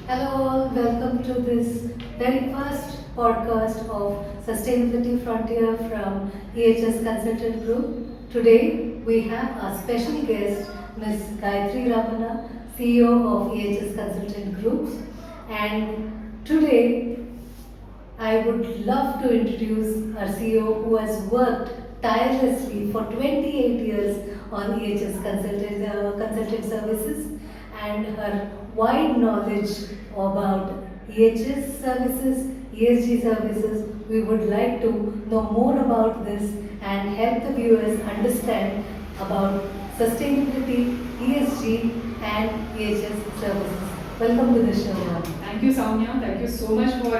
Hello all, welcome to this very first podcast of Sustainability Frontier from EHS Consultant Group. Today we have our special guest, Ms. Gayathri Ramanna, CEO of EHS Consultant Groups. And today I would love to introduce our CEO who has worked tirelessly for 28 years on EHS consultant services, and her wide knowledge about EHS services, ESG services. We would like to know more about this and help the viewers understand about sustainability, ESG and EHS services. Welcome to the show, ma'am. Thank you, Soumya. Thank you so much for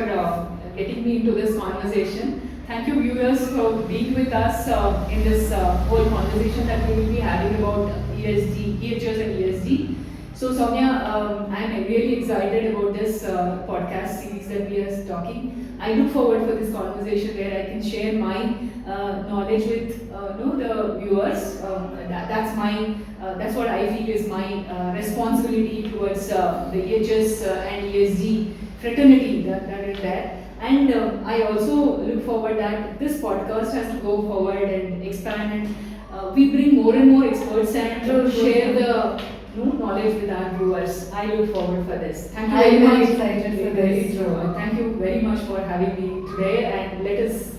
getting me into this conversation. Thank you, viewers, for being with us in this whole conversation that we will be having about EHS and ESG. So, Soumya, I am really excited about this podcast series that we are talking. I look forward for this conversation where I can share my knowledge with the viewers. That's what I feel is my responsibility towards the EHS and ESG fraternity that is there. And I also look forward that this podcast has to go forward and expand, and we bring more and more experts and share the knowledge with our viewers. I look forward for this. Thank you very much. Excited for this. Thank you very much for having me today, and let us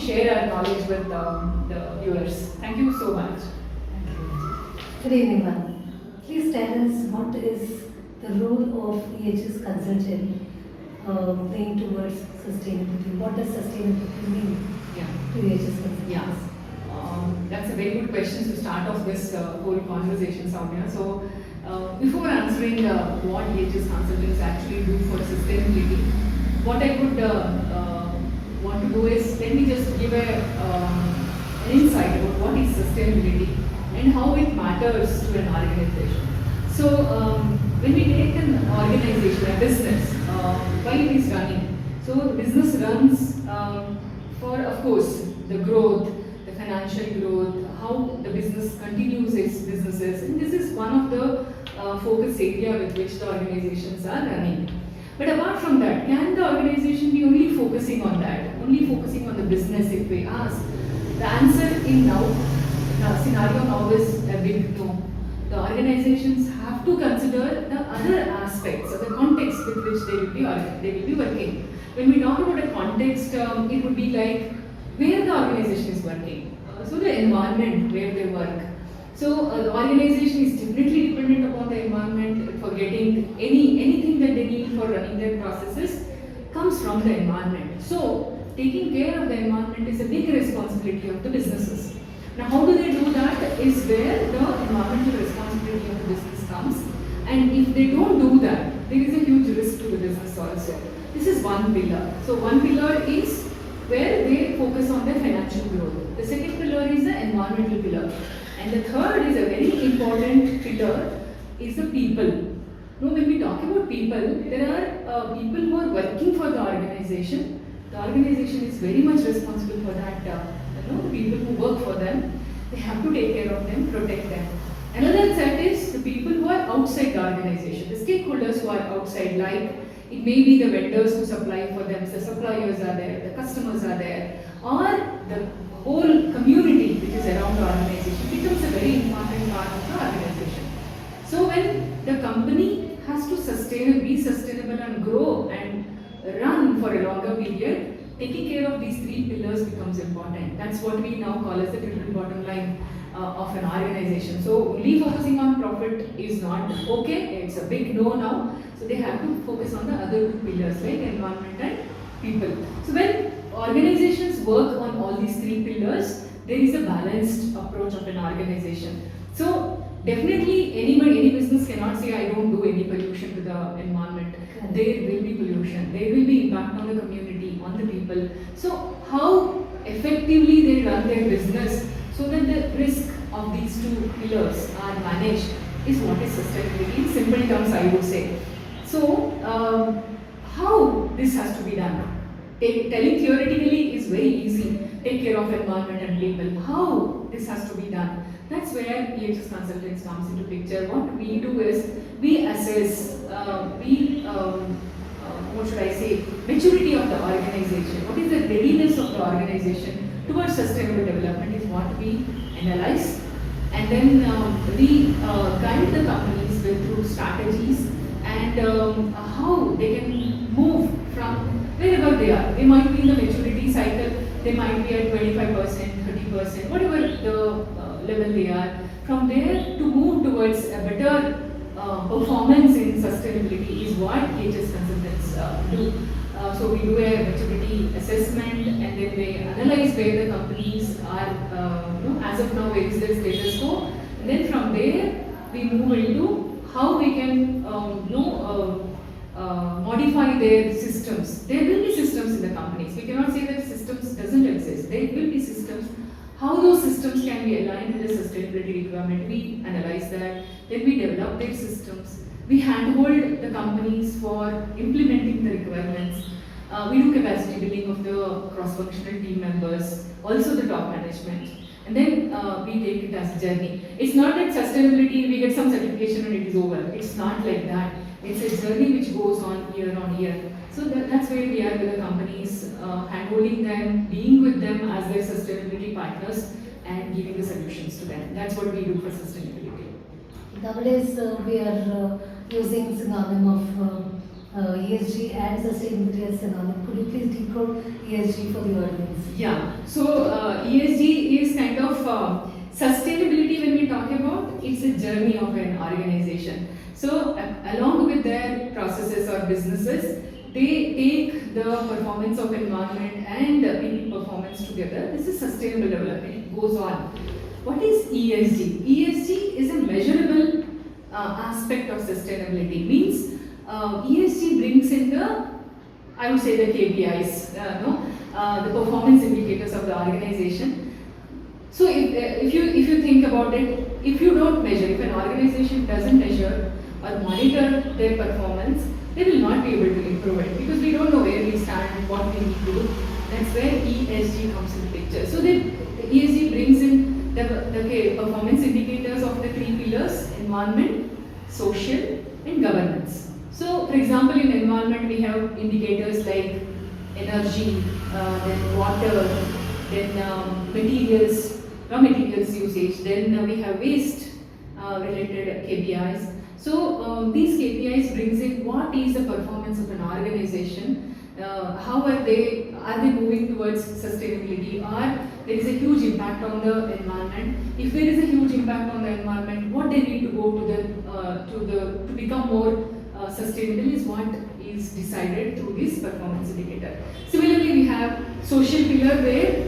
share our knowledge with the viewers. Thank you so much. Good evening, ma'am. Please tell us what is the role of EHS consultant playing towards sustainability. What does sustainability mean to EHS consultants? Yeah. That's a very good question to start off this whole conversation, Soumya. So, before answering what EHS consultants actually do for sustainability, what I would want to do is let me just give an insight about what is sustainability and how it matters to an organization. So, when we take an organization, a business, while it is running, so the business runs for, of course, the growth, the financial growth, how the business continues its businesses, and this is one of the focus area with which the organizations are running. But apart from that, can the organization be only focusing on that, only focusing on the business if we ask? The answer in the scenario now is a big no. The organizations have to consider the other aspects of the context with which they will be working. When we talk about a context, it would be like where the organization is working. So the environment where they work. So the organization is definitely dependent upon the environment for getting anything that they need for running their processes comes from the environment. So taking care of the environment is a big responsibility of the businesses. Now, how do they do that is where the environmental responsibility of the business comes. And if they don't do that, there is a huge risk to the business also. This is one pillar. So one pillar is where they focus on their financial growth. The second pillar is the environmental pillar. And the third is a very important pillar is the people. Now, when we talk about people, there are people who are working for the organization. The organization is very much responsible for that. The people who work for them, they have to take care of them, protect them. Another set is the people who are outside the organization, the stakeholders who are outside, like it may be the vendors who supply for them, the suppliers are there, the customers are there, or the whole community which is around the organization becomes a very important part of the organization. So when the company has to be sustainable and grow and run for a longer period, taking care of these three pillars becomes important. That's what we now call as the triple bottom line of an organization. So only focusing on profit is not okay. It's a big no now. So they have to focus on the other two pillars like environment and people. So when organizations work on all these three pillars, there is a balanced approach of an organization. So definitely any business cannot say I don't do any pollution to the environment. There will be pollution. There will be impact on the community, on the people. So how effectively they run their business so that the risk of these two pillars are managed is what is sustainability in simple terms, I would say. So how this has to be done? Telling theoretically is very easy. Take care of environment and people. How this has to be done? That's where EHS consultants comes into picture. What we do is we assess, what should I say, maturity of the organization. What is the readiness of the organization towards sustainable development is what we analyze, and then we guide the companies through strategies and how they can move from wherever they are. They might be in the maturity cycle, they might be at 25%, 30%, whatever the level they are. From there to move towards a better performance in sustainability is what EHS consultants do. So we do a maturity assessment, and then they analyze where the companies are, as of now, where is their status quo. And then from there we move into how we can modify their systems. There will be systems in the companies. We cannot say that systems doesn't exist. There will be systems. How those systems can be aligned with the sustainability requirement, we analyze that. Then we develop their systems. We handhold the companies for implementing the requirements. We do capacity building of the cross-functional team members, also the top management. And then we take it as a journey. It's not that sustainability, we get some certification and it is over. It's not like that. It's a journey which goes on year. So that's where we are with the companies, handholding them, being with them as their sustainability partners, and giving the solutions to them. That's what we do for sustainability. Nowadays, we are using synonym of ESG and sustainability as synonym. Could you please decode ESG for the audience? Yeah. So ESG is kind of sustainability. When we talk about, it's a journey of an organization. So along with their processes or businesses, they take the performance of environment and people performance together. This is sustainable development. It goes on. What is ESG? ESG is a measurable aspect of sustainability. Means ESG brings in the, I would say, the KPIs, the performance indicators of the organization. So if you think about it, if you don't measure, if an organization doesn't measure or monitor their performance, they will not be able to improve it, because we don't know where we stand, what we need to do. That's where ESG comes into picture. So the ESG brings in the performance indicators of the three pillars: environment, social, and governance. So, for example, in environment we have indicators like energy, then water, then materials, raw materials usage, then we have waste related KPIs. So these KPIs brings in what is the performance of an organization, how are they moving towards sustainability, or there is a huge impact on the environment. If there is a huge impact on the environment, what they need to go to become more sustainable is what is decided through this performance indicator. Similarly, we have social pillar, where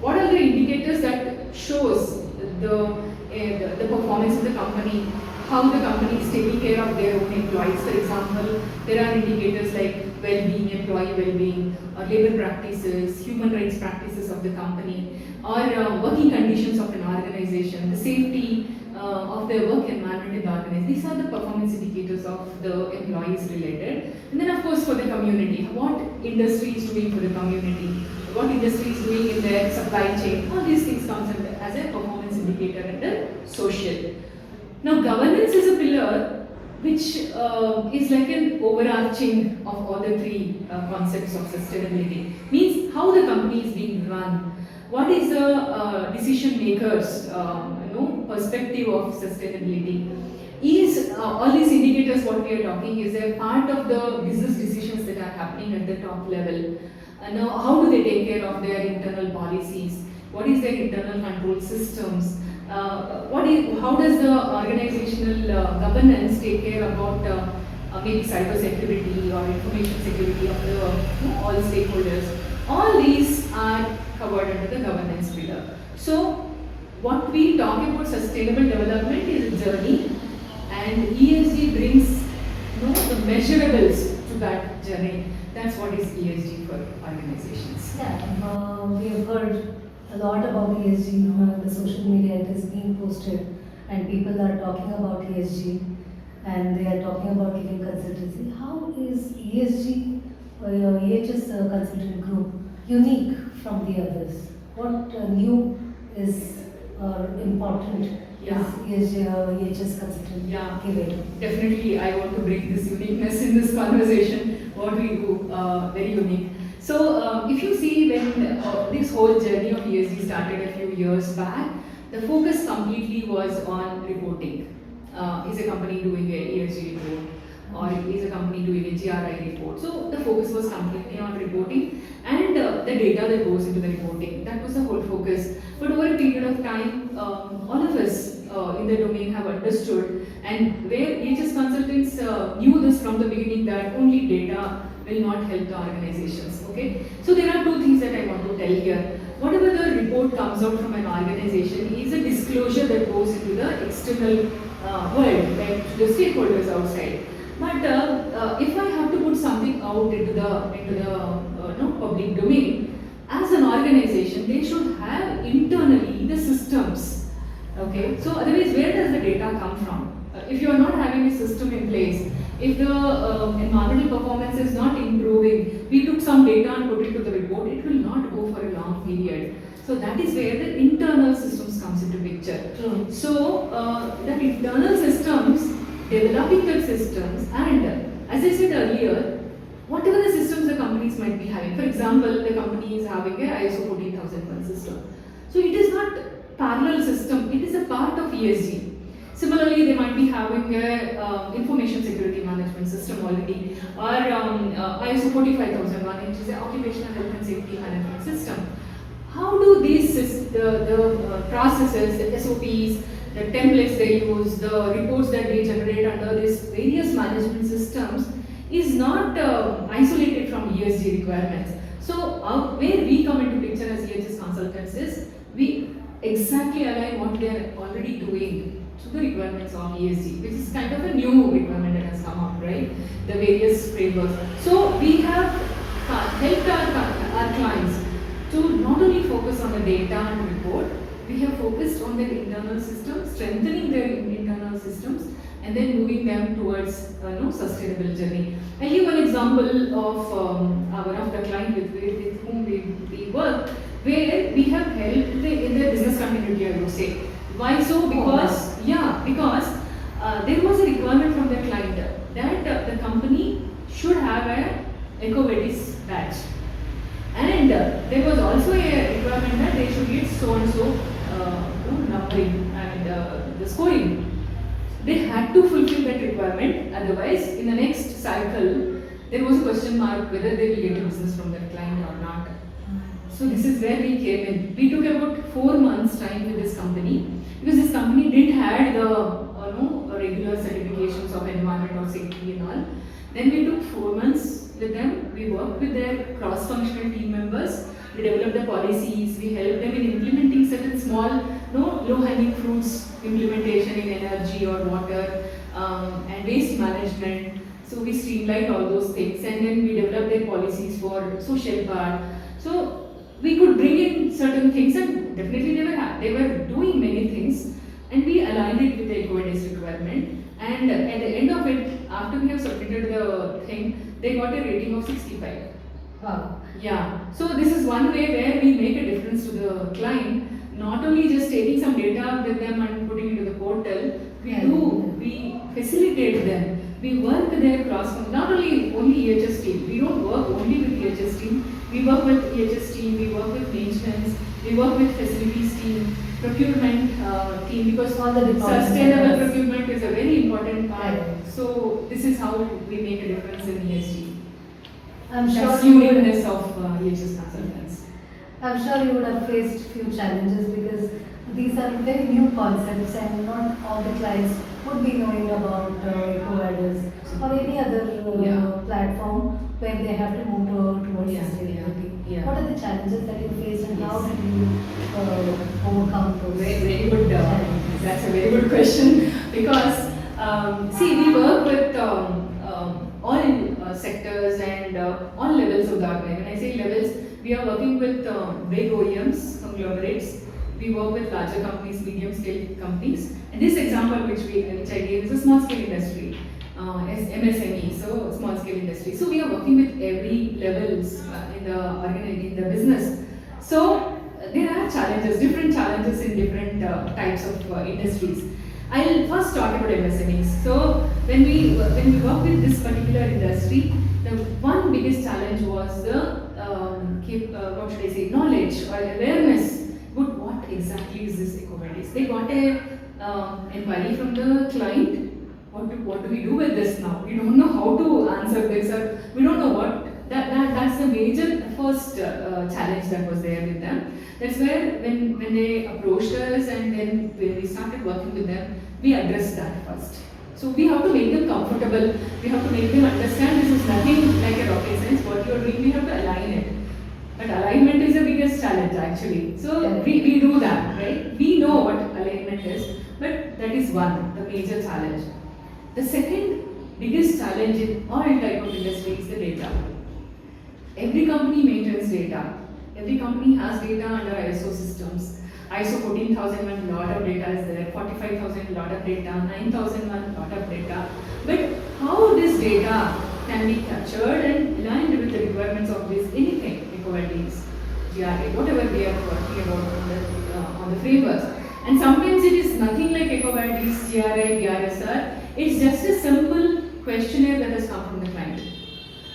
what are the indicators that shows the performance of the company, how the company is taking care of their own employees. For example, there are indicators like well-being, employee well-being, or labor practices, human rights practices of the company, or working conditions of an organization, the safety of their work environment in the organization. These are the performance indicators of the employees related. And then of course for the community, what industry is doing for the community, what industry is doing in their supply chain, all these things comes as a performance indicator under social. Now governance is a pillar which is like an overarching of all the three concepts of sustainability. Means how the company is being run, what is the decision makers perspective of sustainability. Is all these indicators what we are talking is a part of the business decisions that are happening at the top level. Now how do they take care of their internal policies, what is their internal control systems, how does the organizational governance take care about maybe cyber security or information security of the all stakeholders. All these are covered under the governance pillar. So what we talk about sustainable development is a journey, and ESG brings the measurables to that journey. That's what is ESG for organizations. Yeah, we have heard a lot about ESG. The social media, it is being posted, and people are talking about ESG, and they are talking about giving consultancy. How is ESG or your EHS consultant group unique from the others? What new is important Yeah. is EHS consultant Yeah. given? Definitely, I want to bring this uniqueness in this conversation, what we do, very unique. So, if you see when this whole journey of ESG started a few years back, the focus completely was on reporting. Is a company doing a ESG report? Or is a company doing a GRI report? So, the focus was completely on reporting and the data that goes into the reporting. That was the whole focus. But over a period of time, all of us in the domain have understood, and where EHS consultants knew this from the beginning, that only data will not help the organizations. Okay, so there are two things that I want to tell here. Whatever the report comes out from an organization is a disclosure that goes into the external world, like to the stakeholders outside. But if I have to put something out into the public domain, as an organization, they should have internally the systems. Okay, so otherwise, where does the data come from? If you are not having a system in place, if the environmental performance is not improving, we took some data and put it to the report, it will not go for a long period. So that is where the internal systems comes into picture. True. So that internal systems, developing the systems, and as I said earlier, whatever the systems the companies might be having. For example, the company is having a ISO 14001 system. So it is not parallel system, it is a part of ESG. Similarly, they might be having a information security management system already, or ISO 45001, which is an occupational health and safety management system. How do these the processes, the SOPs, the templates they use, the reports that they generate under these various management systems is not isolated from ESG requirements. So where we come into picture as EHS consultants is we exactly align what they are already doing to the requirements of ESG, which is kind of a new requirement that has come up, right? The various frameworks. So we have helped our clients to not only focus on the data and report, we have focused on their internal systems, strengthening their internal systems, and then moving them towards sustainable journey. I'll give one example of one of the client with whom we work, where we have helped in their business continuity, I would say. Why so? Because there was a requirement from the client that the company should have a EcoVadis badge, and there was also a requirement that they should get so and so numbering and the scoring. They had to fulfill that requirement, otherwise in the next cycle there was a question mark whether they will get a business from that client or not. So this is where we came in. We took about 4 months time with this company, because this company didn't have the regular certifications of environment or safety and all. Then we took 4 months with them. We worked with their cross-functional team members. We developed the policies. We helped them in implementing certain small, low-hanging fruits implementation in energy or water and waste management. So we streamlined all those things, and then we developed their policies for social part. So we could bring in certain things, and definitely they were doing many things, and we aligned it with the EcoVadis requirement. And at the end of it, after we have submitted the thing, they got a rating of 65. Wow. Yeah. So this is one way where we make a difference to the client. Not only just taking some data with them and putting it into the portal, we facilitate them. We work with their not only EHS team. We don't work only with EHS team. We work with EHS team. We work with maintenance. We work with facilities team, procurement team, because all the sustainable procurement is a very important part. Right. So this is how we make a difference in ESG. I'm sure That's you uniqueness of EHS consultants. I'm sure you would have faced few challenges, because these are very new concepts and not all the clients would be knowing about EcoVadis or any other platform where they have to move towards sustainability. Yeah. What are the challenges that you faced, and how did you overcome those? Very good. That's a very good question, because we work with all sectors and all levels of the organization. When I say levels, we are working with big OEMs, conglomerates. We work with larger companies, medium scale companies. And this example which I gave is a small scale industry, MSME, so small scale industry. So we are working with every levels in the business. So there are challenges, different challenges in different types of industries. I'll first talk about MSMEs. So when we work with this particular industry, the one biggest challenge was the what should I say, knowledge or awareness about what exactly is this EcoVadis. They got a inquiry from the client. What do we do with this now? We don't know how to answer this, or we don't know what. That's the major first challenge that was there with them. That's where when they approached us and then when we started working with them, we addressed that first. So we have to make them comfortable. We have to make them understand this is nothing like a rocket science. What you are doing, we have to align it. But alignment is the biggest challenge actually. So we do that, right? We know what alignment is, but that is one, the major challenge. The second biggest challenge in all type of industry is the data. Every company maintains data. Every company has data under ISO systems. ISO 14001, lot of data is there, 45,000 lot of data, 9,001 lot of data. But how this data can be captured and aligned with the requirements of this anything, EcoVadis, GRA, whatever we are working about on the frameworks. And sometimes it is nothing like EcoVadis, GRA, BRSR. It's just a simple questionnaire that has come from the client.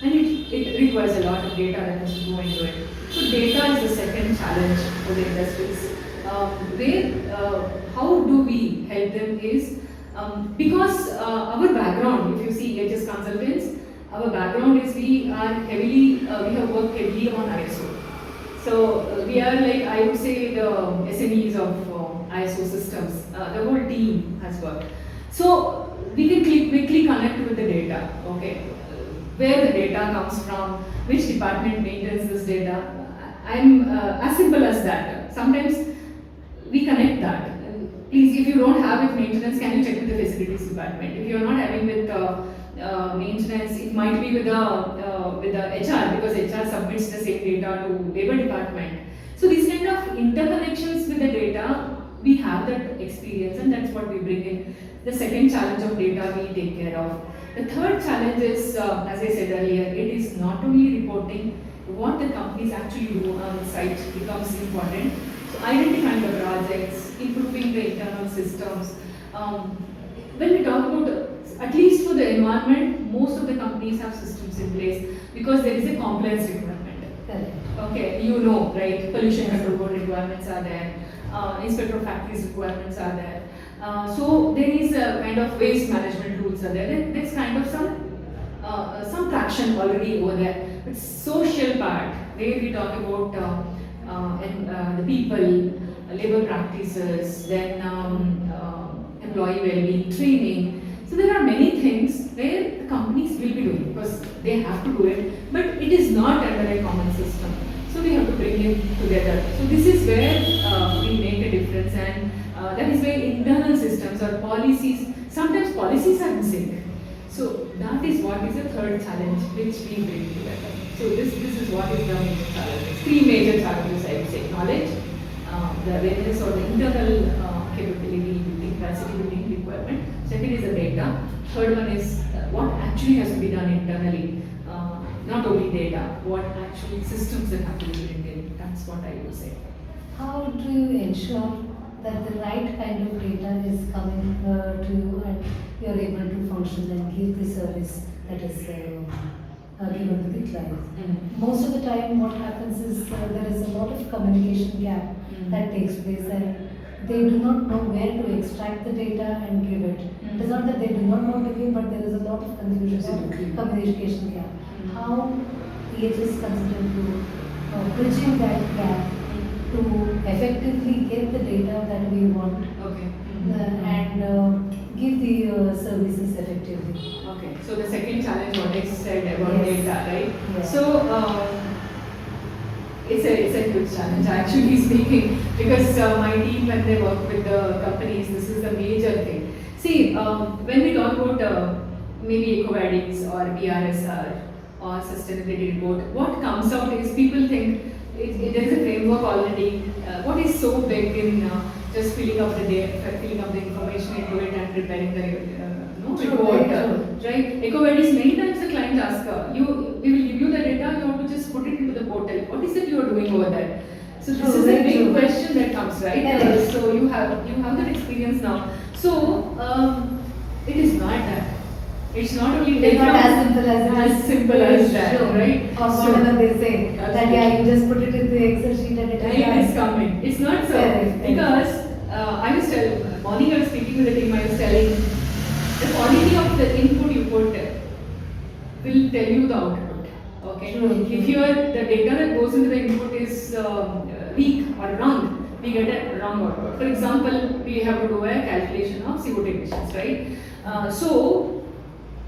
And it requires a lot of data that has to go into it. So data is the second challenge for the industries. How do we help them is, because our background, if you see EHS consultants, our background is we have worked heavily on ISO. So we are like, I would say, the SMEs of ISO systems. The whole team has worked. So we can quickly connect with the data, okay? Where the data comes from, which department maintains this data. I'm as simple as that. Sometimes we connect that. Please, if you don't have with maintenance, can you check with the facilities department? If you're not having with maintenance, it might be with the HR, because HR submits the same data to labor department. So these kind of interconnections with the data, we have that experience, and that's what we bring in. The second challenge of data we take care of. The third challenge is, as I said earlier, it is not only reporting, what the companies actually do on site becomes important. So identifying the projects, improving the internal systems. When we talk about, at least for the environment, most of the companies have systems in place because there is a compliance requirement. Correct. Okay, you know, right? Pollution control board requirements are there. Inspector of factories requirements are there. So there is a kind of waste management tools are there. There's kind of some traction already over there. But social part, where we talk about the people, labor practices, then employee well-being, training. So there are many things where the companies will be doing because they have to do it, but it is not under a common system. So we have to bring it together. So this is where we make a difference, and that is where internal systems or policies, sometimes policies are missing. So that is what is the third challenge which we bring together. So this is what is the major challenge. Three major challenges I would say: knowledge, the awareness or the internal capability building, capacity building requirement. Second is the data. Third one is what actually has to be done internally. Not only data, what actually systems that have to be built in. That's what I would say. How do you ensure that the right kind of data is coming to you and you are able to function and give the service that is given to the client? Most of the time what happens is there is a lot of communication gap that takes place, and they do not know where to extract the data and give it. It is not that they do not want to give, but there is a lot of communication gap. How EHS considered to bridging that gap to effectively get the data that we want and give the services effectively. Okay, so the second challenge what I said about data, right? Yes. So it's a huge challenge actually speaking, because my team, when they work with the companies, this is the major thing. See, when we talk about maybe EcoVadis or BRSR or sustainability report, what comes out is people think there is a framework already. What is so big in just filling up the information into it and preparing the report, right? EcoVadis, many times the client asks, we will give you the data, you have to just put it into the portal. What is it you are doing over there? So this True, is a very big true. question that comes, right? Correct. So you have that experience now. So it is not that. It's not only It's not as simple as it is. as simple as that, Sure. right? Or So- whatever they say. That Absolutely. yeah, you just put it in the Excel sheet and it is It is done. coming. It's not so. Correct. Because I was telling, morning I was speaking with the team, I was telling, the quality of the input you put will tell you the output. Okay? True. If the data that goes into the input is weak or wrong, we get a wrong output. For example, we have to do a calculation of CO2 emissions, right? So,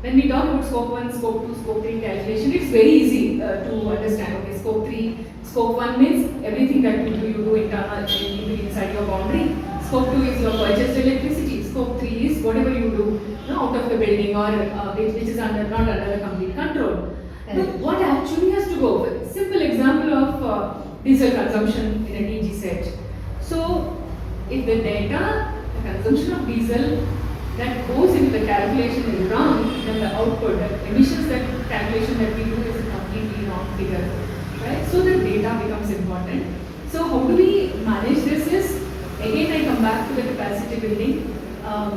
when we talk about scope 1, scope 2, scope 3 calculation, it's very easy to understand. Okay, scope 1 means everything that you do internal inside your boundary. Scope 2 is your purchased electricity. Scope 3 is whatever you do out of the building or which is not under the complete control. But what actually has to go with? Simple example of diesel consumption in a DG set. So, if the data, the consumption of diesel that goes into the calculation is wrong, then the output, the emissions that calculation that we do is a completely wrong figure, right? So the data becomes important. So how do we manage this is, again I come back to the capacity building.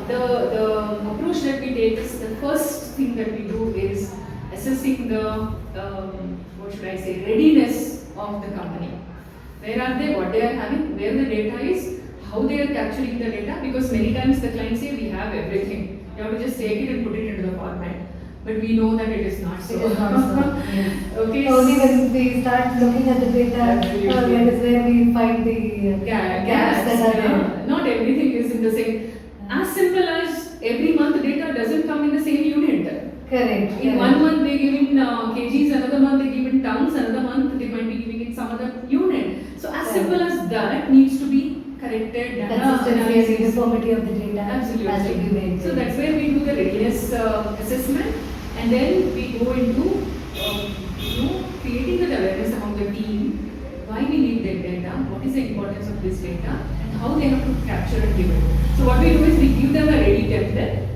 The approach that we take is, the first thing that we do is assessing the, readiness of the company. Where are they, what they are having, where the data is, how they are capturing the data, because many times the clients say we have everything. You have to just take it and put it into the format. But we know that it is not so. It is not so. Yes. Okay. Only when we start looking at the data, Absolutely. that is where we find the gaps that are there. Not everything is in the same. As simple as every month data doesn't come in the same unit. Correct. In 1 month they give in kgs, another month they give in tons, another month they might be giving in some other unit. So as simple as that needs to be corrected. Consistency and uniformity of the data has to be Absolutely. maintained. So that's where we do the readiness assessment, and then we go into creating the awareness among the team. Why we need that data, what is the importance of this data, and how they have to capture and give it. So what we do is we give them a ready template.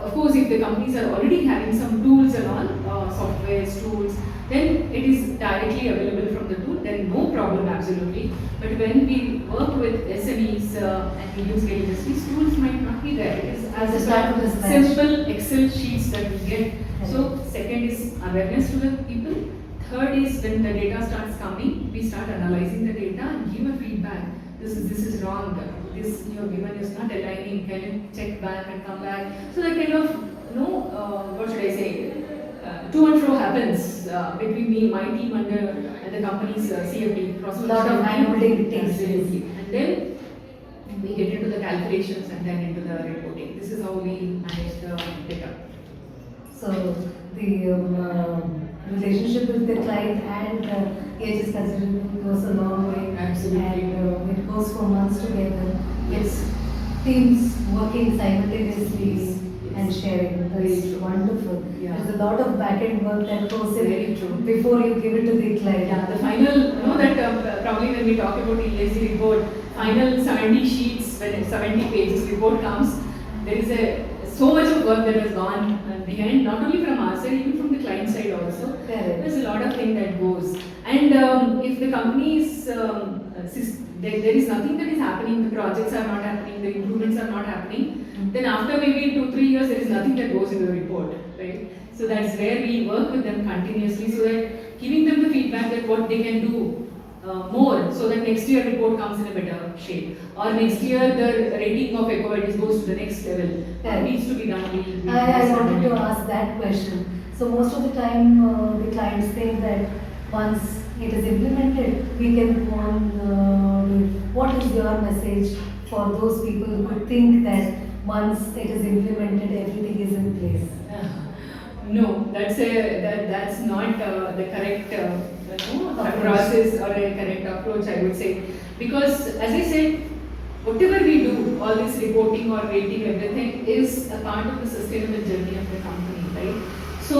Of course, if the companies are already having some tools and all, software tools, then it is directly available from the tool, then no problem, absolutely. But when we work with SMEs and medium-scale industries, tools might not be there. It is as a Start from the scratch. simple Excel sheets that we get. So second is awareness to the people. Third is when the data starts coming, we start analyzing the data and give a feedback. This is wrong. This you have given is not aligning. Can you check back and come back? So that kind of what should I say? To and fro happens between me, my team, and the company's CFD. Lot of hand-holding takes place. Absolutely. And then we get into the calculations and then into the reporting. This is how we manage the data. So the relationship with the client and EHS consultant goes a long way. Absolutely. And it goes for months together. Yes. Teams working simultaneously Yes. and sharing. Very That's true. wonderful. Yeah. There's a lot of back-end work that goes Very in true. before you give it to the client. Yeah, the final, that probably when we talk about the ESG report, final 70 sheets, when 70 pages report comes, there is so much of work that has gone behind, not only from our side, even from the client side also. Correct. There's a lot of thing that goes. And if the company is, there is nothing that is happening, the projects are not happening, the improvements are not happening, then after maybe 2-3 years, there is nothing that goes in the report, right? So that's where we work with them continuously, so that giving them the feedback that what they can do more, so that next year report comes in a better shape, or next year the rating of EcoVadis goes to the next level. That needs to be done. I wanted to ask that question. So most of the time the clients think that once it is implemented, we can go on. What is your message for those people who think that once it is implemented, everything is in place? No, that's not the correct process or a correct approach, I would say, because as I said, whatever we do, all this reporting or rating, everything is a part of the sustainable journey of the company, right? So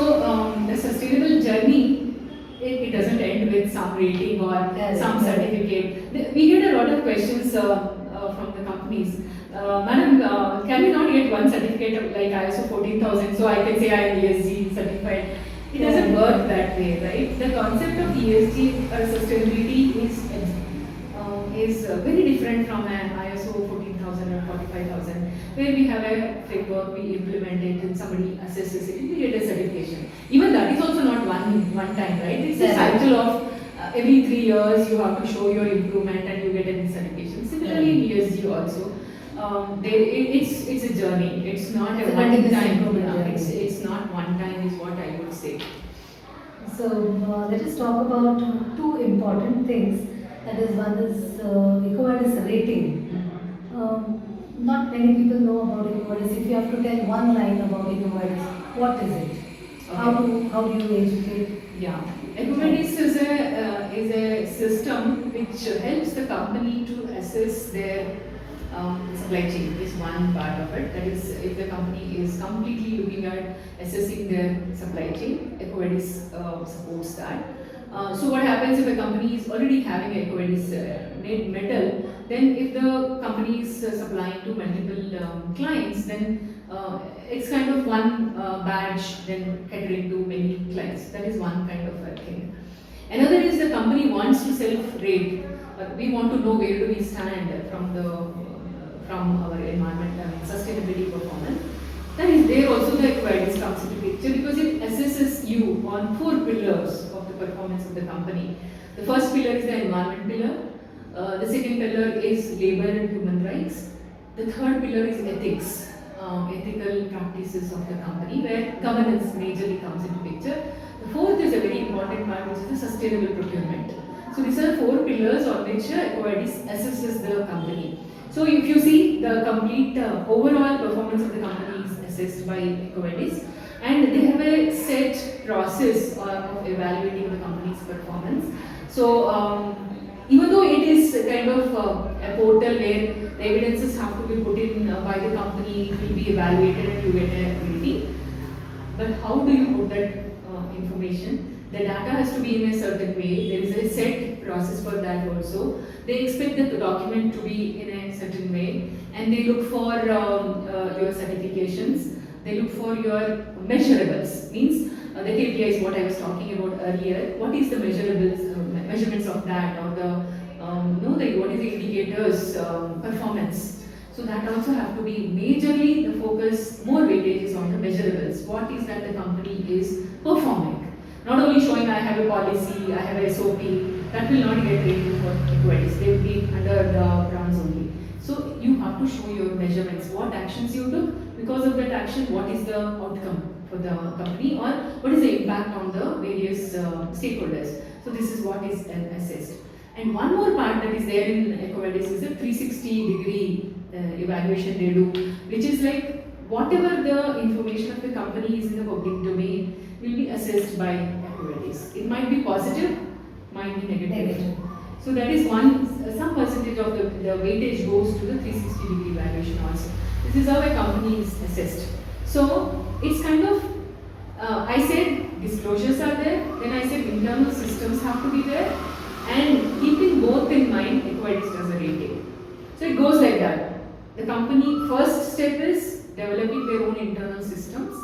the sustainable journey, it doesn't end with some rating or some certificate. We get a lot of questions from the companies. Madam, can we not get one certificate like ISO 14000 so I can say I am ESG certified? It doesn't work that way, right? The concept of ESG or sustainability is very different from an ISO 14,000 or 45,000, where we have a framework, we implement it, and somebody assesses it, we get a certification. Even that is also not one time, right? It's a cycle of every 3 years you have to show your improvement and you get a certification. Similarly in ESG also, it's a journey. It's not a one time. It's not one time is what I would say. So let us talk about two important things. That is, one is EcoVadis rating. Not many people know about EcoVadis. If you have to tell one line about EcoVadis, what is it? Okay. How do you educate? Yeah, EcoVadis is a system which helps the company to assess their supply chain. Is one part of it. That is, if the company is completely looking at assessing their supply chain, EcoVadis supports that. So what happens if a company is already having EcoVadis metal? Then if the company is supplying to multiple clients, then it's kind of one badge then catering to many clients. That is one kind of a thing. Another is the company wants to self-rate. We want to know where do we stand from our environment and sustainability performance. That is there also the EcoVadis comes into picture because it assesses you on 4 pillars of the performance of the company. The first pillar is the environment pillar. The second pillar is labor and human rights. The third pillar is ethics, ethical practices of the company, where governance majorly comes into picture. The fourth is a very important part, which is the sustainable procurement. So these are 4 pillars on which EcoVadis assesses the company. So if you see the complete overall performance of the company is assessed by EcoVadis, and they have a set process of evaluating the company's performance. So even though it is kind of a portal where the evidences have to be put in by the company, it will be evaluated and you get a rating. But how do you put that information? The data has to be in a certain way. There is a set process for that also. They expect the document to be in a certain way, and they look for your certifications. They look for your measurables. Means the KPI is what I was talking about earlier. What is the measurables, measurements of that, or what is the indicators performance? So that also have to be majorly the focus. More weightage is on the measurables. What is that the company is performing? Not only showing I have a policy, I have a SOP, that will not get rated for EcoVadis. They will be under the bronze only. So you have to show your measurements, what actions you took, because of that action, what is the outcome for the company, or what is the impact on the various stakeholders. So this is what is assessed. And one more part that is there in EcoVadis is a 360-degree evaluation they do, which is like whatever the information of the company is in the public domain will be assessed by EcoVadis. It might be positive, might be negative. So that is some percentage of the weightage goes to the 360-degree evaluation also. This is how a company is assessed. So it's kind of, I said disclosures are there, then I said internal systems have to be there, and keeping both in mind, EcoVadis does a rating. So it goes like that. The company, first step is developing their own internal systems.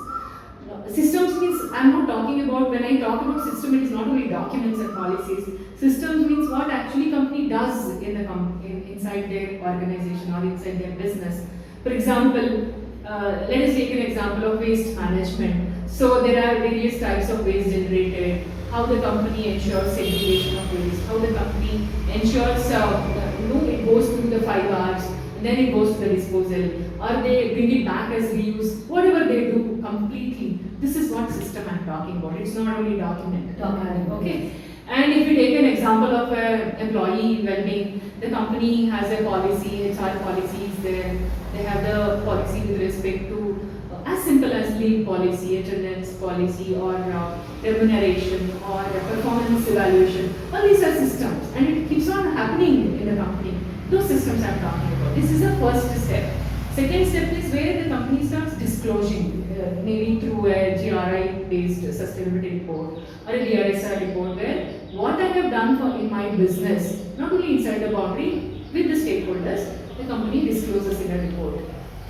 Systems means, I am not talking about, when I talk about system, it is not only documents and policies. Systems means what actually company does in the inside their organization or inside their business. For example, let us take an example of waste management. So there are various types of waste generated, how the company ensures segregation of waste, how the company ensures it goes through the 5 Rs, and then it goes to the disposal, or they bring it back as reuse, whatever they do completely. This is what system I'm talking about. It's not only document. Okay. And if you take an example of employee well-being, the company has a policy, HR policies there. They have the policy with respect to as simple as leave policy, attendance policy, or remuneration, or performance evaluation. All these are systems, and it keeps on happening in the company. Those systems I'm talking about. This is the first step. Second step is where the company starts disclosing, maybe through a GRI-based sustainability report or a BRSR report, where what I have done in my business, not only inside the boundary, with the stakeholders, the company discloses in a report.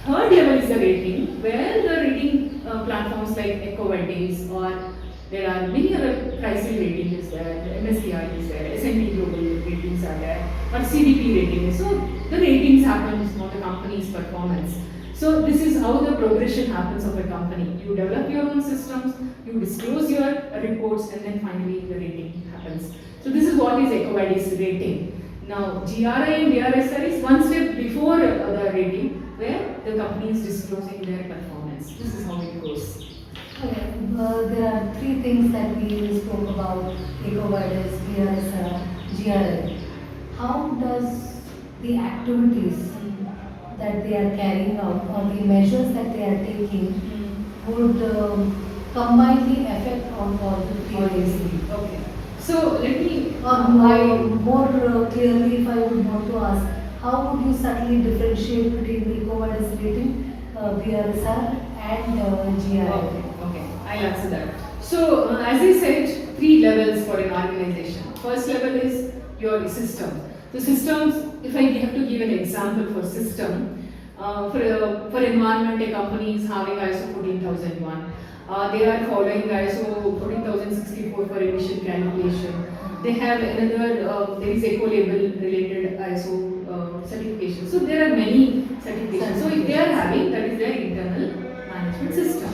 Third level is the rating, where the rating platforms like EcoVadis or There are many other crisis rating is there, the MSCI is there, S&P Global ratings are there, or CDP rating is. So the ratings happen for the company's performance. So this is how the progression happens of a company. You develop your own systems, you disclose your reports, and then finally the rating happens. So this is what is EcoVadis rating. Now GRI and BRSR is one step before the rating, where the company is disclosing their performance. This is how it goes. Okay, there are three things that we spoke about: EcoVadis, BRSR, GRI. How does the activities that they are carrying out or the measures that they are taking would combine the effect on all the three areas? Okay. So let me more clearly, if I would want to ask, how would you subtly differentiate between the EcoVadis rating, BRSR and GRI? Okay, I'll answer that. So as I said, three levels for an organization. First level is your system. The systems, if I have to give an example for system, for environment, a company is having ISO 14001. They are following ISO 14064 for emission calculation. They have another, there is eco-label related ISO certification. So there are many certifications. So if they are having, that is their internal management system.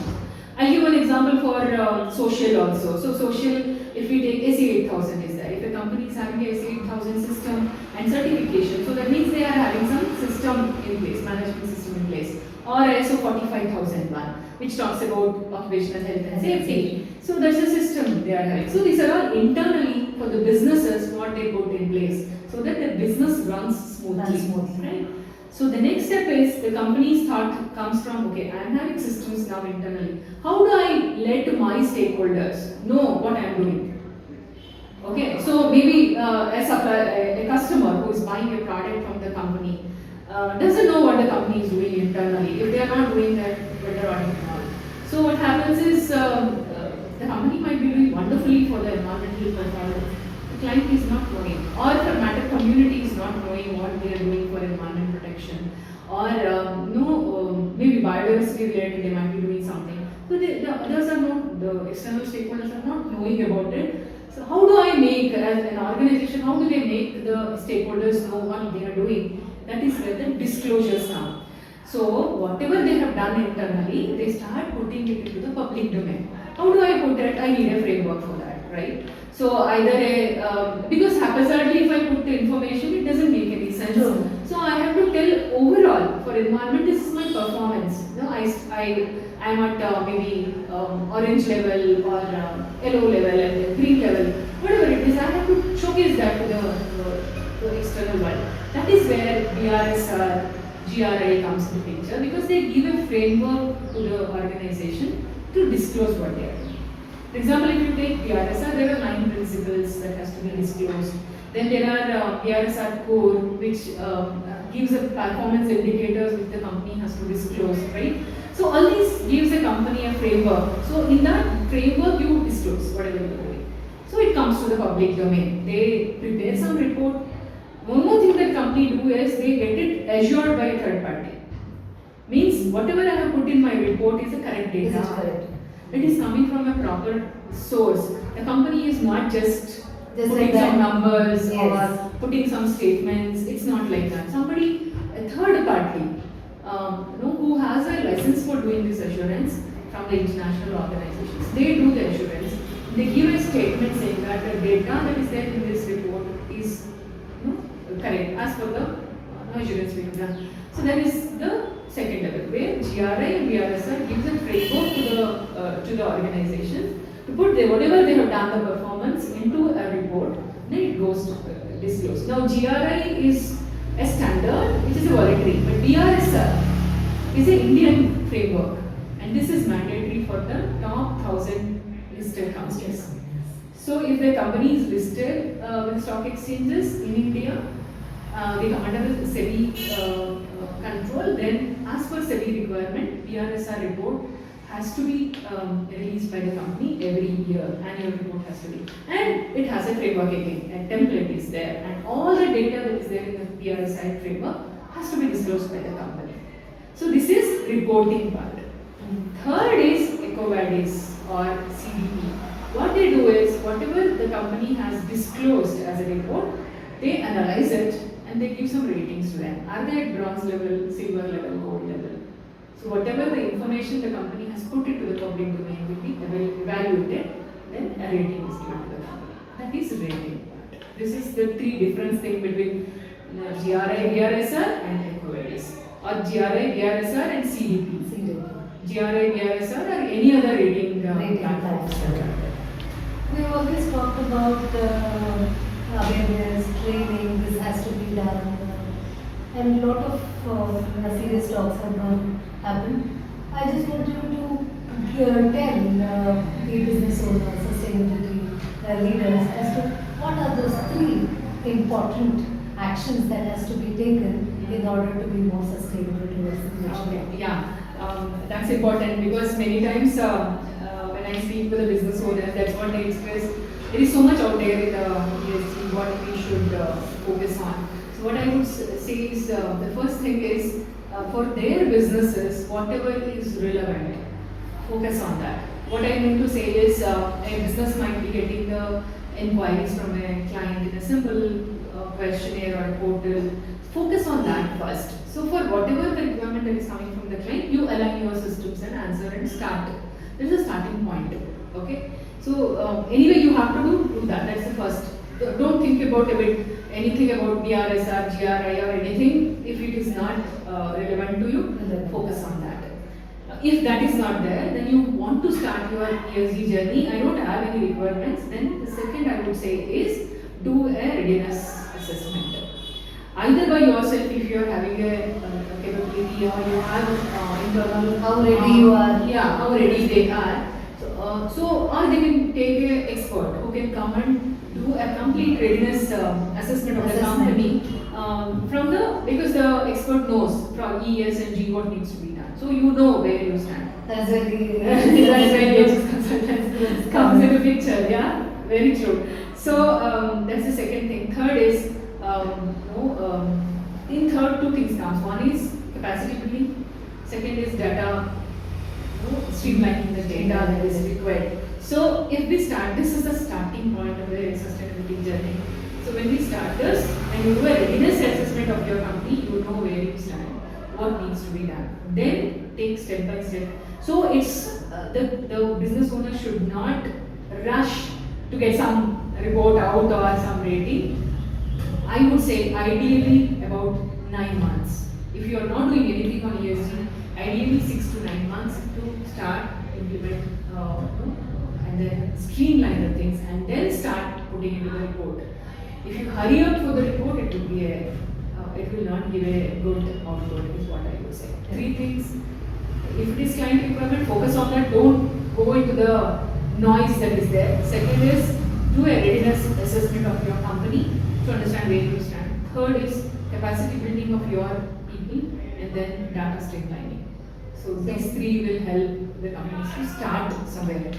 I'll give an example for social also. So social, if we take AC 8000 is there. If a company is having a AC 8000 system and certification, so that means they are having some system in place, management system in place. Or ISO 45001, which talks about occupational health and safety. So that's a system they are having. So these are all internally for the businesses what they put in place, so that the business runs smoothly. Right? So the next step is the company's thought comes from, okay, I am having systems now internally. How do I let my stakeholders know what I am doing? Okay, so maybe a customer who is buying a product from the company doesn't know what the company is doing internally, if they are not doing that better audit and all. So what happens is the company might be doing wonderfully for the environmental performance. The client is not knowing, or for matter community is not knowing what they are doing for environment protection, or maybe biodiversity related they might be doing something. So the others are not, the external stakeholders are not knowing about it. So how do I make, as an organization, how do they make the stakeholders know what they are doing? That is where the disclosures come. So whatever they have done internally, they start putting it into the public domain. How do I put it? I need a framework for that, right? So either because haphazardly if I put the information, it doesn't make any sense. Sure. So I have to tell overall, for environment, this is my performance. I am at maybe orange level or yellow level and then green level, whatever it is, I have to showcase that to the external world. That is where BRSR, GRI comes into picture, because they give a framework to the organization to disclose what they are doing. For example, if you take BRSR, there are 9 principles that has to be disclosed. Then there are BRSR core, which gives a performance indicators which the company has to disclose, right? So all these gives a company a framework. So in that framework, you disclose whatever you are doing. So it comes to the public domain. They prepare some report. One more thing that company do is they get it assured by a third party. Means whatever I have put in my report is the correct data. This is correct. It is coming from a proper source. The company is not just putting like some that. numbers Yes. or putting some statements. It's not like that. Somebody, a third party, who has a license for doing this assurance from the international organizations, they do the assurance. They give a statement saying that the data that is there in this report is correct as per the assurance we have done. So that is the second level, where GRI and BRSR gives a framework to the organization to put whatever they have done the performance into a report. Then it goes to disclose. Now GRI is a standard which is a voluntary, but BRSR is an Indian framework, and this is mandatory for the top 1000 listed companies. So if the company is listed with stock exchanges in India, they come under the SEBI control, then as per SEBI requirement, BRSR report has to be released by the company every year. Annual report has to be. And it has a framework again, a template is there, and all the data that is there in the BRSR framework has to be disclosed by the company. So this is reporting part. Third is EcoVadis or CDP. What they do is, whatever the company has disclosed as a report, they analyze it and they give some ratings to them. Are they at bronze level, silver level, gold level? So whatever the information the company has put into the public domain will be evaluated, then a rating is given to the company. That is rating. This is the three difference thing between GRI, BRSR and EcoVadis, or GRI, BRSR and CDP. GRI, BRSR or any other rating platforms. We always talked about awareness, training, this has to be done, and a lot of serious talks have happened. I just want you to tell the business owners, sustainability leaders as to what are those three important actions that has to be taken in order to be more sustainable towards the future. Okay. Yeah, that's important because many times when I speak with a business owner, that's what they express. There is so much out there in the ESG what we should focus on. So what I would say is the first thing is for their businesses, whatever is relevant, focus on that. What I mean to say is a business might be getting the inquiries from a client in a simple questionnaire or a portal. Focus on that first. So for whatever the requirement that is coming from the client, you align your systems and answer and start. There is a starting point. Okay. So anyway, you have to do that. That's the first. Don't think about anything about BRSR, GRI or anything. If it is not relevant to you, focus on that. If that is not there, then you want to start your ESG journey. I don't have any requirements. Then the second I would say is do a readiness assessment. Either by yourself if you are having a capability or you have internal How ready you are. Yeah, how ready they are. So or they can take an expert who can come and do a complete readiness assessment of the company because the expert knows from ES and G what needs to be done. So you know where you stand. That's very That's where ES consultants comes into picture. Yeah, very true. So that's the second thing. Third is in third two things comes. One is capacity building. Second is data. Streamlining the data that is required. So if we start, this is the starting point of the sustainability journey. So when we start this, and you do a readiness assessment of your company, you know where you stand, what needs to be done. Then take step by step. So it's the business owner should not rush to get some report out or some rating. I would say ideally about 9 months. If you are not doing anything on ESG, ideally 6 to 9 months to start, implement, and then streamline the things and then start putting into the report. If you hurry up for the report, it will not give a good output, is what I would say. Three things. If it is client requirement, focus on that. Don't go into the noise that is there. Second is do a readiness assessment of your company to understand where you stand. Third is capacity building of your people, and then data streamlining. So these three will help the companies to start somewhere.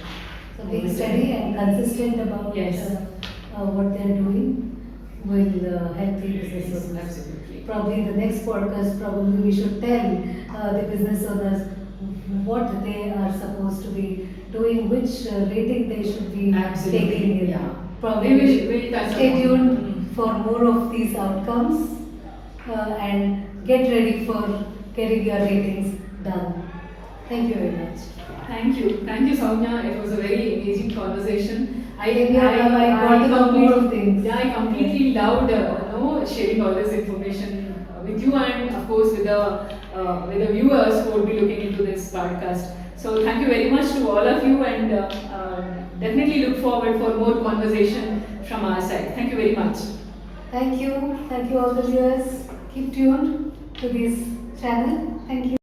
So being steady and consistent about what they are doing will help the business owners. Absolutely. Probably the next podcast, probably we should tell the business owners what they are supposed to be doing, which rating they should be taking in. Yeah. Probably we'll stay tuned for more of these outcomes and get ready for getting your ratings done. Thank you very much. Thank you, Soumya. It was a very engaging conversation. I got to know more of things. Yeah, I completely loved sharing all this information with you and of course with the viewers who will be looking into this podcast. So thank you very much to all of you and definitely look forward for more conversation from our side. Thank you very much. Thank you all the viewers. Keep tuned to this channel. Thank you.